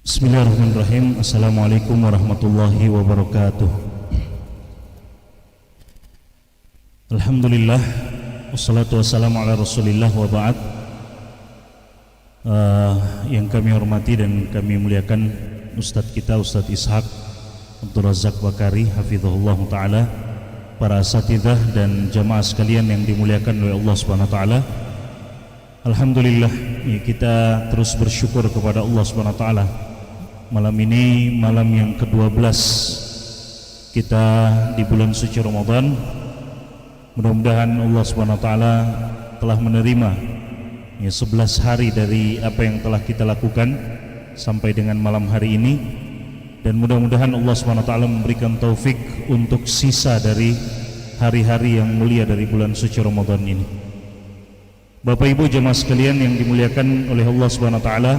Bismillahirrahmanirrahim. Assalamualaikum warahmatullahi wabarakatuh. Alhamdulillah, wassalatu wassalamu ala rasulillah wa ba'd. Yang kami hormati dan kami muliakan Ustadz kita, Ustadz Ishaq Abdul Razak Bakari hafizahullah ta'ala, para asatidzah dan jamaah sekalian yang dimuliakan oleh Allah subhanahu wa ta'ala. Alhamdulillah, kita terus bersyukur kepada Allah subhanahu wa ta'ala. Malam ini malam yang ke-12 kita di bulan suci Ramadan. Mudah-mudahan Allah subhanahu wa ta'ala telah menerima 11 hari dari apa yang telah kita lakukan sampai dengan malam hari ini, dan mudah-mudahan Allah subhanahu wa ta'ala memberikan taufik untuk sisa dari hari-hari yang mulia dari bulan suci Ramadan ini. Bapak Ibu jemaah sekalian yang dimuliakan oleh Allah subhanahu wa ta'ala,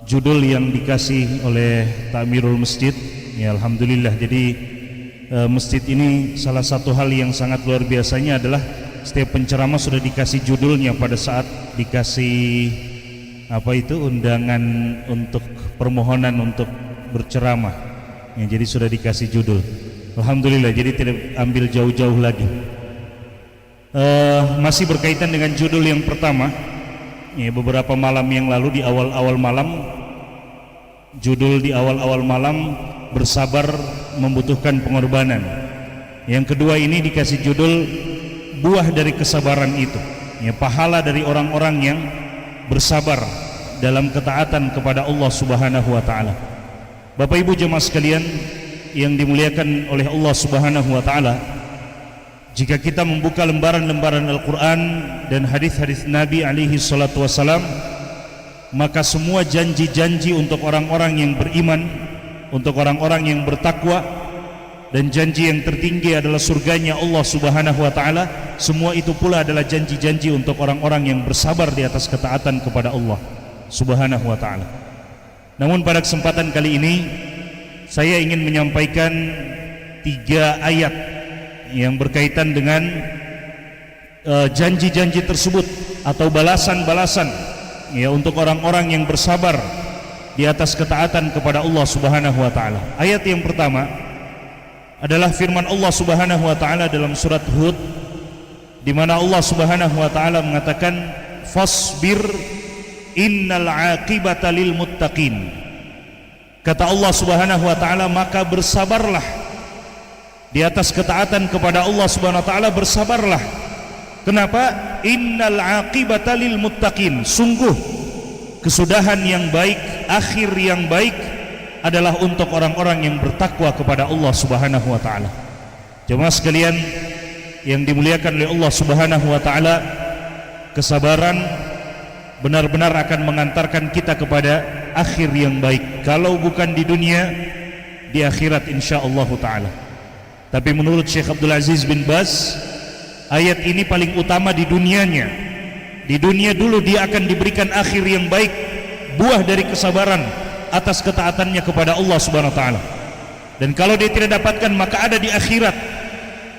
judul yang dikasih oleh Ta'mirul Masjid, ya alhamdulillah. Jadi masjid ini salah satu hal yang sangat luar biasanya adalah setiap penceramah sudah dikasih judulnya pada saat dikasih undangan untuk permohonan untuk berceramah, ya, jadi sudah dikasih judul. Alhamdulillah, jadi tidak ambil jauh-jauh lagi. Masih berkaitan dengan judul yang pertama, ya, beberapa malam yang lalu di awal-awal malam, judul di awal-awal malam, bersabar membutuhkan pengorbanan. Yang kedua ini dikasih judul buah dari kesabaran itu, ya, pahala dari orang-orang yang bersabar dalam ketaatan kepada Allah subhanahu wa ta'ala. Bapak Ibu jemaah sekalian yang dimuliakan oleh Allah subhanahu wa ta'ala, jika kita membuka lembaran-lembaran Al-Quran dan hadis-hadis Nabi alaihi salatu wassalam, maka semua janji-janji untuk orang-orang yang beriman, untuk orang-orang yang bertakwa, dan janji yang tertinggi adalah surganya Allah subhanahu wa ta'ala, semua itu pula adalah janji-janji untuk orang-orang yang bersabar di atas ketaatan kepada Allah subhanahu wa ta'ala. Namun pada kesempatan kali ini saya ingin menyampaikan 3 ayat yang berkaitan dengan janji-janji tersebut atau balasan-balasan, ya, untuk orang-orang yang bersabar di atas ketaatan kepada Allah subhanahu wa ta'ala. Ayat yang pertama adalah firman Allah subhanahu wa ta'ala dalam surat Hud, di mana Allah subhanahu wa ta'ala mengatakan, fasbir innal aqibata lil muttaqin. Kata Allah subhanahu wa ta'ala, maka bersabarlah di atas ketaatan kepada Allah subhanahu wa ta'ala, bersabarlah. Kenapa? Innal aqibata lil muttaqin, sungguh kesudahan yang baik, akhir yang baik adalah untuk orang-orang yang bertakwa kepada Allah subhanahu wa ta'ala. Jemaah sekalian yang dimuliakan oleh Allah subhanahu wa ta'ala, kesabaran benar-benar akan mengantarkan kita kepada akhir yang baik, kalau bukan di dunia, di akhirat insyaallah ta'ala. Tapi menurut Syekh Abdul Aziz bin Baz, ayat ini paling utama di dunianya. Di dunia dulu dia akan diberikan akhir yang baik, buah dari kesabaran atas ketaatannya kepada Allah subhanahu wa ta'ala. Dan kalau dia tidak dapatkan, maka ada di akhirat,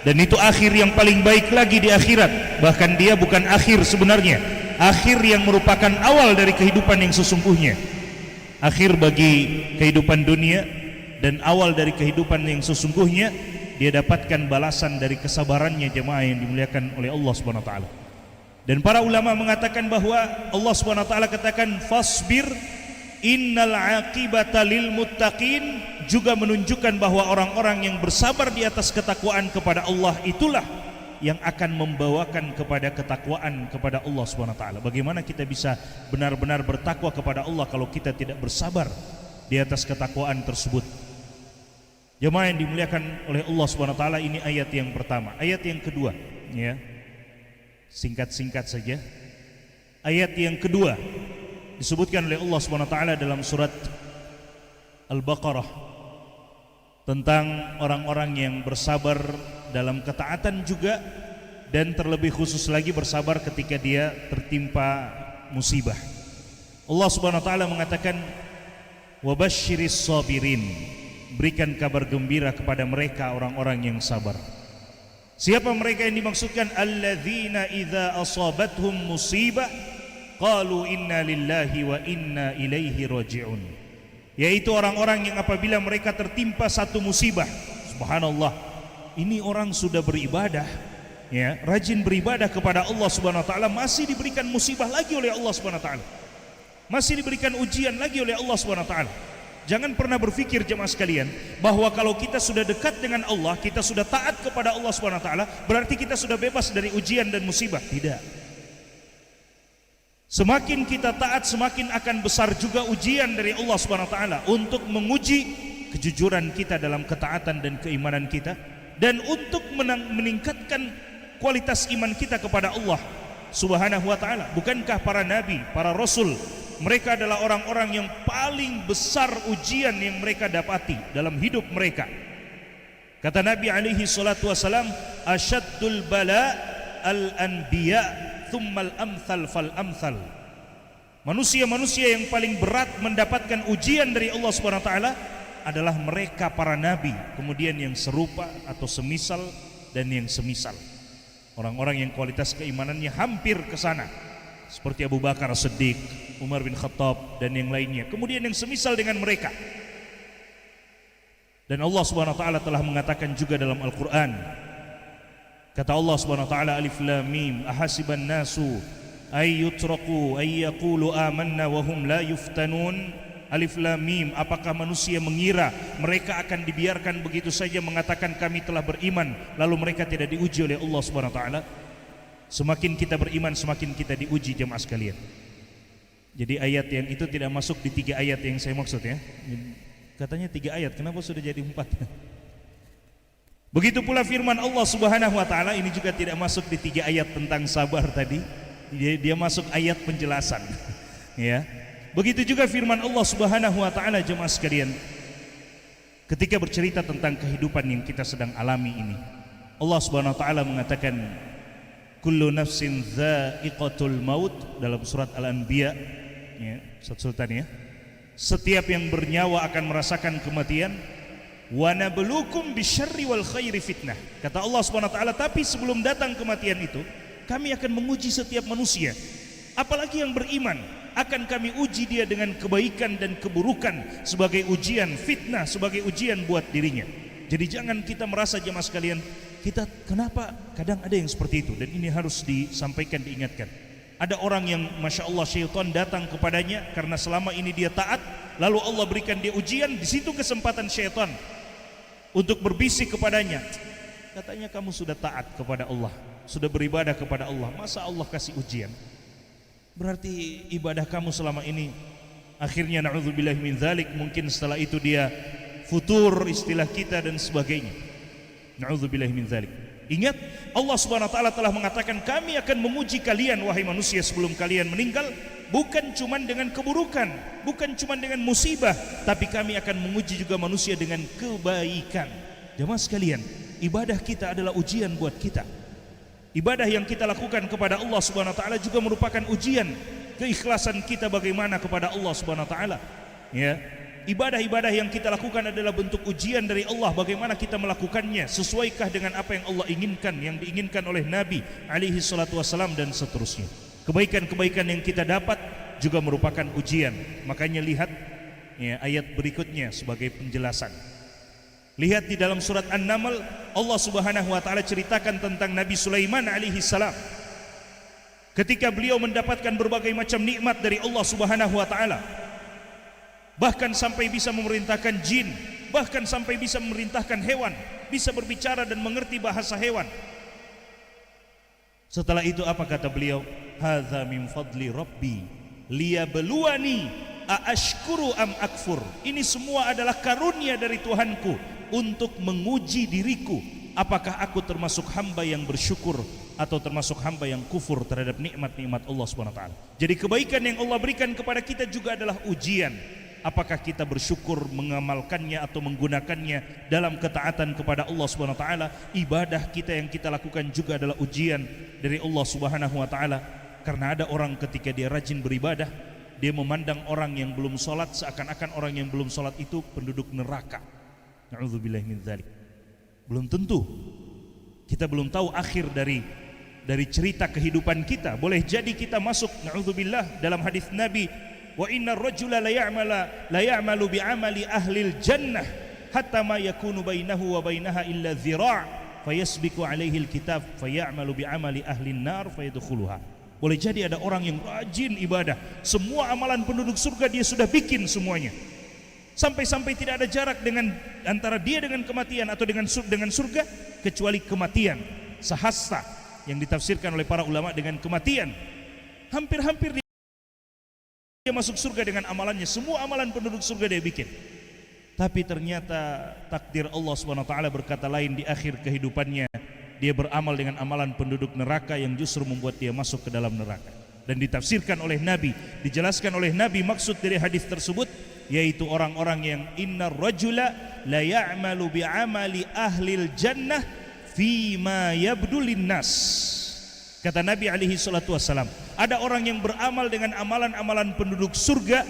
dan itu akhir yang paling baik lagi di akhirat. Bahkan dia bukan akhir sebenarnya, akhir yang merupakan awal dari kehidupan yang sesungguhnya. Akhir bagi kehidupan dunia dan awal dari kehidupan yang sesungguhnya, dia dapatkan balasan dari kesabarannya, jemaah yang dimuliakan oleh Allah subhanahu wa ta'ala. Dan para ulama mengatakan bahwa Allah subhanahu wa ta'ala katakan fasbir innal aqibata lil muttaqin, juga menunjukkan bahwa orang-orang yang bersabar di atas ketakwaan kepada Allah itulah yang akan membawakan kepada ketakwaan kepada Allah subhanahu wa ta'ala. Bagaimana kita bisa benar-benar bertakwa kepada Allah kalau kita tidak bersabar di atas ketakwaan tersebut? Jemaah yang dimuliakan oleh Allah subhanahu wa ta'ala, ini ayat yang pertama. Ayat yang kedua, ya, singkat-singkat saja. Ayat yang kedua disebutkan oleh Allah subhanahu wa ta'ala dalam surat Al-Baqarah tentang orang-orang yang bersabar dalam ketaatan juga, dan terlebih khusus lagi bersabar ketika dia tertimpa musibah. Allah subhanahu wa ta'ala mengatakan, wabasyiris sabirin, berikan kabar gembira kepada mereka orang-orang yang sabar. Siapa mereka yang dimaksudkan? Alladzina idza asabathum musibah qalu inna lillahi wa inna ilaihi raji'un. Yaitu orang-orang yang apabila mereka tertimpa satu musibah, subhanallah, ini orang sudah beribadah, ya, rajin beribadah kepada Allah Subhanahu wa taala, masih diberikan musibah lagi oleh Allah Subhanahu wa taala. Masih diberikan ujian lagi oleh Allah Subhanahu wa taala. Jangan pernah berpikir jemaah sekalian bahwa kalau kita sudah dekat dengan Allah, kita sudah taat kepada Allah Subhanahu wa taala, berarti kita sudah bebas dari ujian dan musibah. Tidak. Semakin kita taat, semakin akan besar juga ujian dari Allah Subhanahu wa taala untuk menguji kejujuran kita dalam ketaatan dan keimanan kita, dan untuk meningkatkan kualitas iman kita kepada Allah Subhanahu wa taala. Bukankah para nabi, para rasul, mereka adalah orang-orang yang paling besar ujian yang mereka dapati dalam hidup mereka? Kata Nabi alaihi salatu wasalam, asyaddul bala al-anbiya thummal amthal fal amthal. Manusia-manusia yang paling berat mendapatkan ujian dari Allah Subhanahu wa taala adalah mereka para nabi, kemudian yang serupa atau semisal dan yang semisal. Orang-orang yang kualitas keimanannya hampir ke sana, seperti Abu Bakar As-Siddiq, Umar bin Khattab dan yang lainnya. Kemudian yang semisal dengan mereka. Dan Allah Subhanahu wa taala telah mengatakan juga dalam Al-Qur'an, kata Allah Subhanahu wa taala, alif lam mim, ahasiban nasu ay yutraku ay yaqulu amanna wa hum la yuftanun. Alif lam mim, apakah manusia mengira mereka akan dibiarkan begitu saja mengatakan kami telah beriman, lalu mereka tidak diuji oleh Allah Subhanahu wa taala? Semakin kita beriman, semakin kita diuji jemaah sekalian. Jadi ayat yang itu tidak masuk di 3 ayat yang saya maksud, ya. Katanya 3 ayat, kenapa sudah jadi 4? Begitu pula firman Allah Subhanahu wa taala, ini juga tidak masuk di 3 ayat tentang sabar tadi. Dia masuk ayat penjelasan. Ya. Begitu juga firman Allah Subhanahu wa taala jemaah sekalian, ketika bercerita tentang kehidupan yang kita sedang alami ini. Allah Subhanahu wa taala mengatakan, kullu nafsin dha'iqatul maut, dalam surat Al-Anbiya, ya, Ustaz Sultan, ya. Setiap yang bernyawa akan merasakan kematian. Wa nabluukum bisyarri wal khairi fitnah. Kata Allah Subhanahu wa taala, tapi sebelum datang kematian itu, kami akan menguji setiap manusia. Apalagi yang beriman, akan kami uji dia dengan kebaikan dan keburukan sebagai ujian, fitnah sebagai ujian buat dirinya. Jadi jangan kita merasa jemaah sekalian, kita kenapa kadang ada yang seperti itu, dan ini harus disampaikan, diingatkan. Ada orang yang Masya Allah syaitan datang kepadanya karena selama ini dia taat, lalu Allah berikan dia ujian. Di situ kesempatan syaitan untuk berbisik kepadanya, katanya kamu sudah taat kepada Allah, sudah beribadah kepada Allah, masa Allah kasih ujian? Berarti ibadah kamu selama ini akhirnya na'udzubillahi min dzalik, mungkin setelah itu dia futur, istilah kita, dan sebagainya. Na'udzubillahi min dzalik. Ingat, Allah Subhanahu wa taala telah mengatakan, kami akan menguji kalian wahai manusia sebelum kalian meninggal, bukan cuma dengan keburukan, bukan cuma dengan musibah, tapi kami akan menguji juga manusia dengan kebaikan. Jemaah sekalian, ibadah kita adalah ujian buat kita. Ibadah yang kita lakukan kepada Allah Subhanahu wa taala juga merupakan ujian keikhlasan kita bagaimana kepada Allah Subhanahu wa taala. Ya. Ibadah-ibadah yang kita lakukan adalah bentuk ujian dari Allah, bagaimana kita melakukannya, sesuaikah dengan apa yang Allah inginkan, yang diinginkan oleh Nabi alaihi salatu wassalam, dan seterusnya. Kebaikan-kebaikan yang kita dapat juga merupakan ujian. Makanya lihat, ya, ayat berikutnya sebagai penjelasan. Lihat di dalam surat An-Naml, Allah Subhanahu wa taala ceritakan tentang Nabi Sulaiman alaihi salam. Ketika beliau mendapatkan berbagai macam nikmat dari Allah Subhanahu wa taala, bahkan sampai bisa memerintahkan jin, bahkan sampai bisa memerintahkan hewan, bisa berbicara dan mengerti bahasa hewan. Setelah itu apa kata beliau? Hadza min fadli rabbi liyabluwani aashkuru am akfur. Ini semua adalah karunia dari Tuhanku untuk menguji diriku, apakah aku termasuk hamba yang bersyukur atau termasuk hamba yang kufur terhadap nikmat-nikmat Allah Subhanahu wa taala. Jadi kebaikan yang Allah berikan kepada kita juga adalah ujian. Apakah kita bersyukur mengamalkannya atau menggunakannya dalam ketaatan kepada Allah Subhanahu wa taala? Ibadah kita yang kita lakukan juga adalah ujian dari Allah Subhanahu wa taala. Karena ada orang ketika dia rajin beribadah, dia memandang orang yang belum sholat seakan-akan orang yang belum sholat itu penduduk neraka. Na'udzubillahi min dzalik. Belum tentu. Kita belum tahu akhir dari dari cerita kehidupan kita. Boleh jadi kita masuk, na'udzubillah, dalam hadis Nabi, wa innar rajula la ya'malu bi'amali ahlil jannah hatta ma yakunu bainahu wa bainaha illa dhira' fayasbiqu alaihi alkitab fayamalu bi'amali ahlin nar fayadkhuluha. Boleh jadi ada orang yang rajin ibadah, semua amalan penduduk surga dia sudah bikin semuanya, sampai-sampai tidak ada jarak dengan antara dia dengan kematian atau dengan surga kecuali kematian. Sahasta yang ditafsirkan oleh para ulama dengan kematian. Hampir-hampir dia masuk surga dengan amalannya, semua amalan penduduk surga dia bikin. Tapi ternyata takdir Allah SWT berkata lain. Di akhir kehidupannya dia beramal dengan amalan penduduk neraka yang justru membuat dia masuk ke dalam neraka. Dan ditafsirkan oleh Nabi, dijelaskan oleh Nabi maksud dari hadis tersebut, yaitu orang-orang yang innar rajula la ya'malu bi'amali ahlil jannah fima yabdulin nas. Kata Nabi alaihi salatu wassalam, ada orang yang beramal dengan amalan-amalan penduduk surga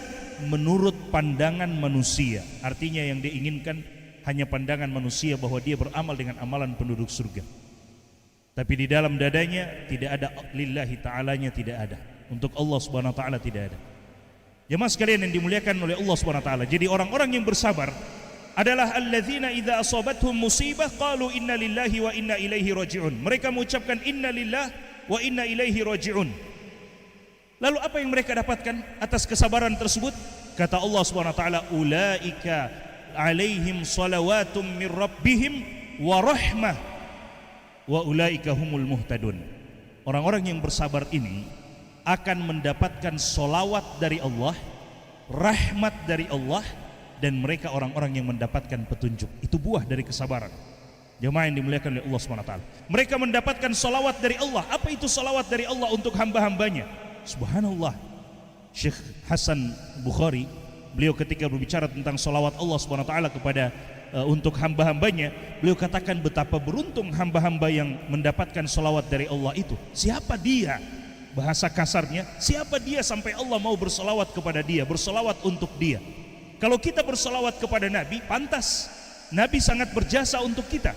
menurut pandangan manusia. Artinya yang diinginkan hanya pandangan manusia bahwa dia beramal dengan amalan penduduk surga, tapi di dalam dadanya tidak ada lillahi ta'alanya, tidak ada. Untuk Allah subhanahu wa ta'ala tidak ada. Jemaah sekalian yang dimuliakan oleh Allah subhanahu wa ta'ala, jadi orang-orang yang bersabar adalah alladzina idza asabathum musibah qalu inna lillahi wa inna ilaihi raji'un. Mereka mengucapkan inna lillahi wa inna ilaihi raji'un. Lalu apa yang mereka dapatkan atas kesabaran tersebut? Kata Allah Subhanahu wa taala, ulaika alaihim salawatum mir rabbihim wa rahmah wa ulaika humul muhtadun. Orang-orang yang bersabar ini akan mendapatkan solawat dari Allah, rahmat dari Allah, dan mereka orang-orang yang mendapatkan petunjuk. Itu buah dari kesabaran. Jemaah yang dimuliakan oleh Allah SWT, mereka mendapatkan salawat dari Allah. Apa itu salawat dari Allah untuk hamba-hambanya? Subhanallah, Syekh Hasan Bukhari, beliau ketika berbicara tentang salawat Allah SWT kepada untuk hamba-hambanya, beliau katakan betapa beruntung hamba-hamba yang mendapatkan salawat dari Allah itu. Siapa dia? Bahasa kasarnya, siapa dia sampai Allah mau bersalawat kepada dia, bersalawat untuk dia? Kalau kita bersalawat kepada Nabi, pantas. Nabi sangat berjasa untuk kita.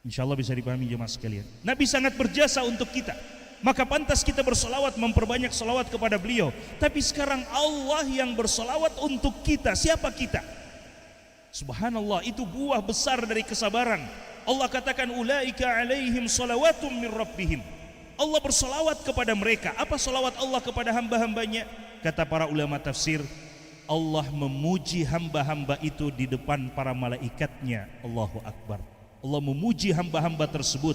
Insya Allah bisa dipahami jemaah sekalian. Nabi sangat berjasa untuk kita, maka pantas kita bersalawat, memperbanyak salawat kepada beliau. Tapi sekarang Allah yang bersalawat untuk kita. Siapa kita? Subhanallah, itu buah besar dari kesabaran. Allah katakan ulaika alaihim salawatum min rabbihim. Allah bersalawat kepada mereka. Apa salawat Allah kepada hamba-hambanya? Kata para ulama tafsir, Allah memuji hamba-hamba itu di depan para malaikatnya. Allahu Akbar. Allah memuji hamba-hamba tersebut.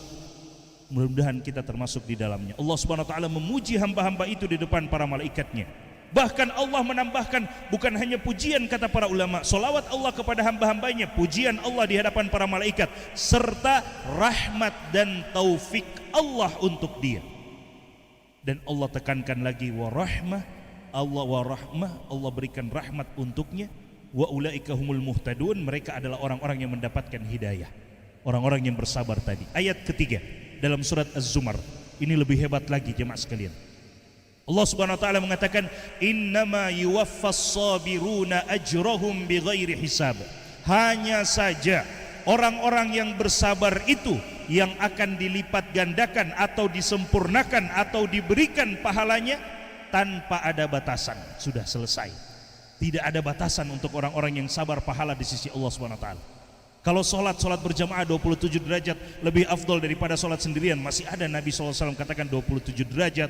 Mudah-mudahan kita termasuk di dalamnya. Allah Subhanahu wa taala memuji hamba-hamba itu di depan para malaikatnya. Bahkan Allah menambahkan bukan hanya pujian, kata para ulama, salawat Allah kepada hamba-hambanya, pujian Allah di hadapan para malaikat, serta rahmat dan taufik Allah untuk dia. Dan Allah tekankan lagi wa rahmah, Allah wa rahmah, Allah berikan rahmat untuknya. Wa ulaika humul muhtadun, mereka adalah orang-orang yang mendapatkan hidayah, orang-orang yang bersabar tadi. Ayat ketiga dalam surat Az-Zumar ini lebih hebat lagi jemaah sekalian. Allah Subhanahu wa taala mengatakan innama yuwaffas sabiruna ajrahum bighairi hisab. Hanya saja orang-orang yang bersabar itu yang akan dilipat gandakan atau disempurnakan atau diberikan pahalanya tanpa ada batasan. Sudah selesai. Tidak ada batasan untuk orang-orang yang sabar pahala di sisi Allah Subhanahu wa taala. Kalau sholat berjamaah 27 derajat lebih afdol daripada sholat sendirian, masih ada Nabi SAW katakan 27 derajat.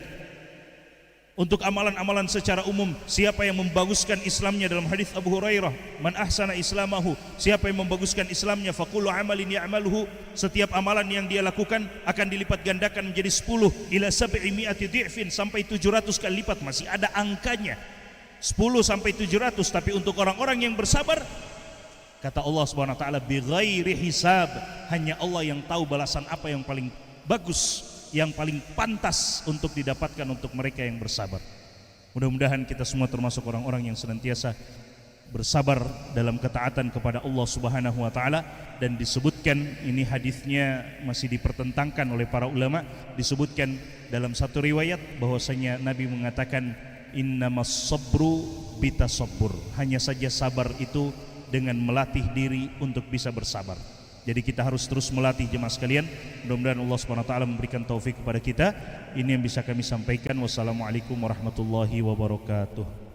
Untuk amalan-amalan secara umum, siapa yang membaguskan Islamnya, dalam hadis Abu Hurairah, man ahsana islamahu, siapa yang membaguskan Islamnya, faqulu amalin ya'maluhu, setiap amalan yang dia lakukan akan dilipat gandakan menjadi 10 ila 700 dhi'fin, sampai 700 kali lipat. Masih ada angkanya 10 sampai 700. Tapi untuk orang-orang yang bersabar, kata Allah Subhanahu wa taala, bighairi hisab, hanya Allah yang tahu balasan apa yang paling bagus, yang paling pantas untuk didapatkan untuk mereka yang bersabar. Mudah-mudahan kita semua termasuk orang-orang yang senantiasa bersabar dalam ketaatan kepada Allah Subhanahu wa taala. Dan disebutkan, ini hadisnya masih dipertentangkan oleh para ulama, disebutkan dalam satu riwayat bahwasanya Nabi mengatakan innamas sabru bitasabbur, hanya saja sabar itu dengan melatih diri untuk bisa bersabar. Jadi kita harus terus melatih jemaah sekalian. Mudah-mudahan Allah SWT memberikan taufik kepada kita. Ini yang bisa kami sampaikan. Wassalamualaikum warahmatullahi wabarakatuh.